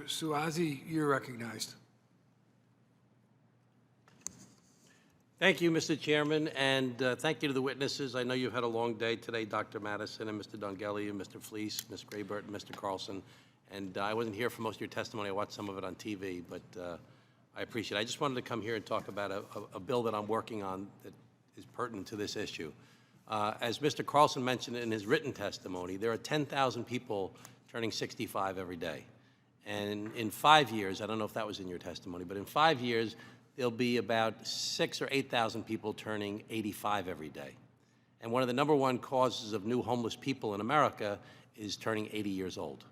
Suozzi, you're recognized. Thank you, Mr. Chairman, and thank you to the witnesses. I know you've had a long day today, Dr. Madison and Mr. Dongelli and Mr. Fleece, Ms. Graybert and Mr. Carlson. And I wasn't here for most of your testimony. I watched some of it on TV, but I appreciate it. I just wanted to come here and talk about a bill that I'm working on that is pertinent to this issue. As Mr. Carlson mentioned in his written testimony, there are 10,000 people turning 65 every day. And in 5 years, I don't know if that was in your testimony, but in 5 years, there'll be about 6,000 or 8,000 people turning 85 every day. And one of the #1 causes of new homeless people in America is turning 80 years old.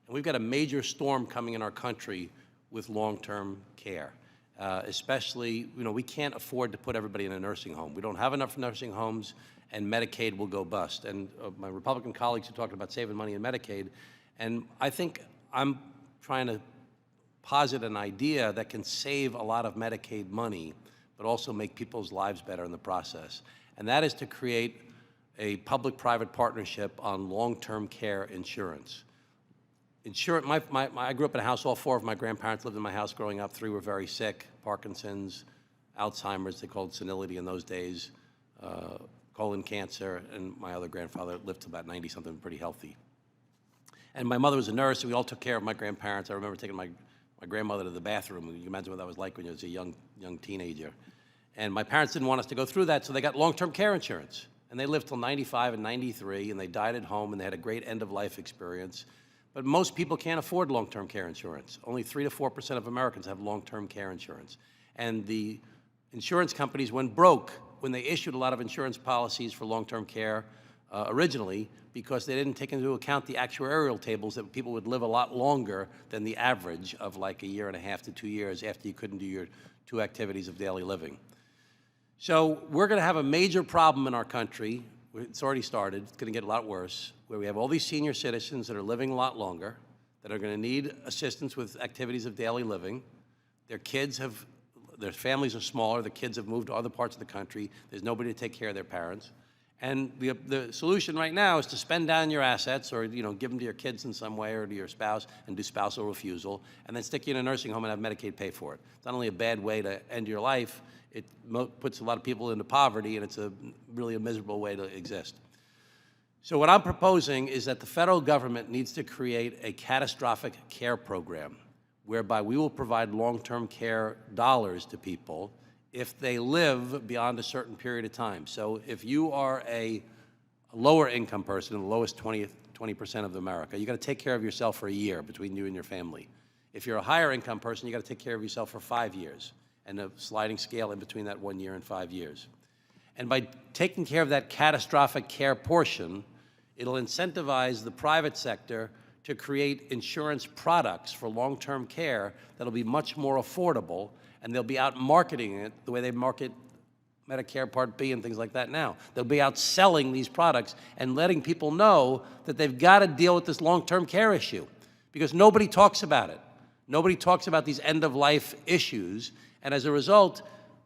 And we've got a major storm coming in our country with long-term care. Especially, we can't afford to put everybody in a nursing home. We don't have enough nursing homes, and Medicaid will go bust. And my Republican colleagues are talking about saving money in Medicaid, and I think I'm trying to posit an idea that can save a lot of Medicaid money, but also make people's lives better in the process. And that is to create a public-private partnership on long-term care insurance. I grew up in a house, all 4 of my grandparents lived in my house growing up. 3 were very sick, Parkinson's, Alzheimer's, they called senility in those days, colon cancer, and my other grandfather lived to about 90-something, pretty healthy. And my mother was a nurse, and we all took care of my grandparents. I remember taking my grandmother to the bathroom. You can imagine what that was like when you was a young teenager. And my parents didn't want us to go through that, so they got long-term care insurance. And they lived till 95 and 93, and they died at home, and they had a great end-of-life experience. But most people can't afford long-term care insurance. Only 3 to 4% of Americans have long-term care insurance. And the insurance companies went broke when they issued a lot of insurance policies for long-term care originally, because they didn't take into account the actuarial tables that people would live a lot longer than the average of like 1.5 years to 2 years after you couldn't do your 2 activities of daily living. So we're going to have a major problem in our country. It's already started. It's going to get a lot worse, where we have all these senior citizens that are living a lot longer, that are going to need assistance with activities of daily living. Their families are smaller. The kids have moved to other parts of the country. There's nobody to take care of their parents. And the solution right now is to spend down your assets, or give them to your kids in some way, or to your spouse, and do spousal refusal, and then stick you in a nursing home and have Medicaid pay for it. It's not only a bad way to end your life, it puts a lot of people into poverty, and it's really a miserable way to exist. So what I'm proposing is that the federal government needs to create a catastrophic care program, whereby we will provide long-term care dollars to people if they live beyond a certain period of time. So if you are a lower income person, the lowest 20% of America, you got to take care of yourself for a year between you and your family. If you're a higher income person, you got to take care of yourself for 5 years, and a sliding scale in between that 1 year and 5 years. And by taking care of that catastrophic care portion, it'll incentivize the private sector to create insurance products for long-term care that'll be much more affordable, and they'll be out marketing it the way they market Medicare Part B and things like that now. They'll be out selling these products and letting people know that they've got to deal with this long-term care issue, because nobody talks about it. Nobody talks about these end-of-life issues, and as a result,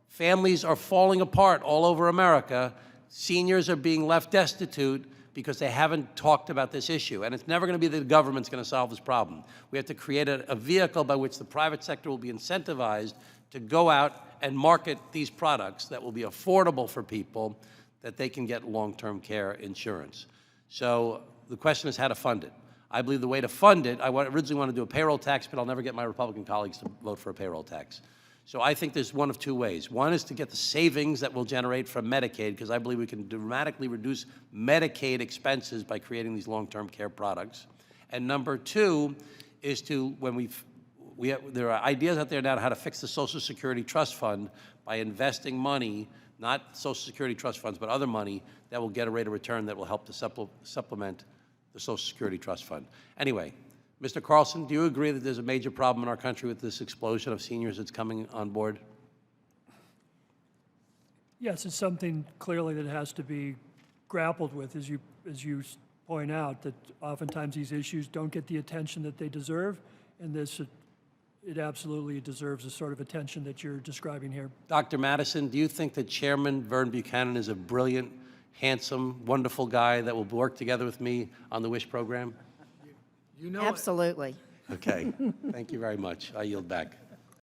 families are falling apart all over America. Seniors are being left destitute because they haven't talked about this issue. And it's never going to be that the government's going to solve this problem. We have to create a vehicle by which the private sector will be incentivized to go out and market these products that will be affordable for people, that they can get long-term care insurance. So the question is how to fund it. I believe the way to fund it, I originally wanted to do a payroll tax, but I'll never get my Republican colleagues to vote for a payroll tax. So I think there's one of 2 ways. One is to get the savings that we'll generate from Medicaid, because I believe we can dramatically reduce Medicaid expenses by creating these long-term care products. And number 2 is to, there are ideas out there now how to fix the Social Security Trust Fund by investing money, not Social Security Trust funds, but other money that will get a rate of return that will help to supplement the Social Security Trust Fund. Anyway, Mr. Carlson, do you agree that there's a major problem in our country with this explosion of seniors that's coming on board? Yes, it's something clearly that has to be grappled with, as you point out, that oftentimes these issues don't get the attention that they deserve, and it absolutely deserves the sort of attention that you're describing here. Dr. Madison, do you think that Chairman Vern Buchanan is a brilliant, handsome, wonderful guy that will work together with me on the WISH program? You know, Absolutely. Okay, thank you very much. I yield back.